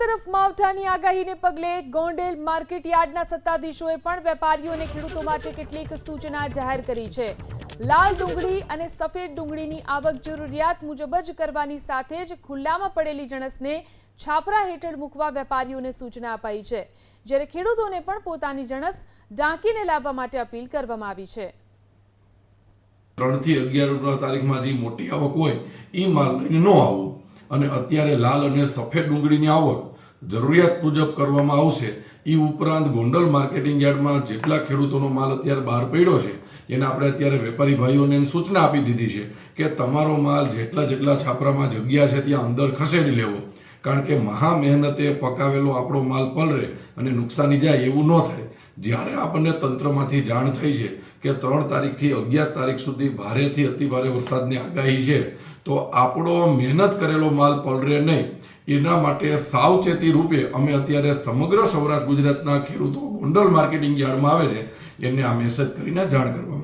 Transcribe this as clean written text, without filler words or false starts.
તરફ માવઠાની આગાહીને પગલે ગોંડલ માર્કેટ યાર્ડના સત્તાધીશોએ પણ વેપારીઓ અને ખેડૂતો માટે કેટલીક સૂચના જાહેર કરી છે। લાલ ડુંગળી અને સફેદ ડુંગળીની આવક જરૂરિયાત મુજબ જ કરવાની સાથે જ ખુલ્લામાં પડેલી જણસને છાપરા હેઠળ મૂકવા વેપારીઓને સૂચના અપાઈ છે, જ્યારે ખેડૂતોને પણ પોતાની જણસ ઢાંકીને લાવવા માટે અપીલ કરવામાં આવી છે। 3 થી 11 તારીખમાં જે મોટી આવક હોય એ માલ લઈને ન આવવો અને અત્યારે લાલ અને સફેદ ડુંગળીની આવક જરૂરિયાત મુજબ કરવામાં આવશે। એ ઉપરાંત ગોંડલ માર્કેટિંગ યાર્ડમાં જેટલા ખેડૂતોનો માલ અત્યારે બહાર પડ્યો છે એને આપણે અત્યારે વેપારી ભાઈઓને સૂચના આપી દીધી છે કે તમારો માલ જેટલા છાપરામાં જગ્યા છે ત્યાં અંદર ખસેડી લેવો, કારણ કે મહા મહેનતે પકાવેલો આપણો માલ પલળે અને નુકસાની જાય એવું ન થાય। જ્યારે આપણને તંત્રમાંથી જાણ થઈ છે કે 3 તારીખથી 11 તારીખ સુધી ભારેથી અતિભારે વરસાદની આગાહી છે, તો આપણો મહેનત કરેલો માલ પલળે નહીં એના માટે સાવચેતી રૂપે અમે અત્યારે સમગ્ર સૌરાષ્ટ્ર ગુજરાતના ખેડૂતો ગોંડલ માર્કેટિંગ યાર્ડમાં આવે છે એને આ મેસેજ કરીને જાણ કરવામાં આવે છે।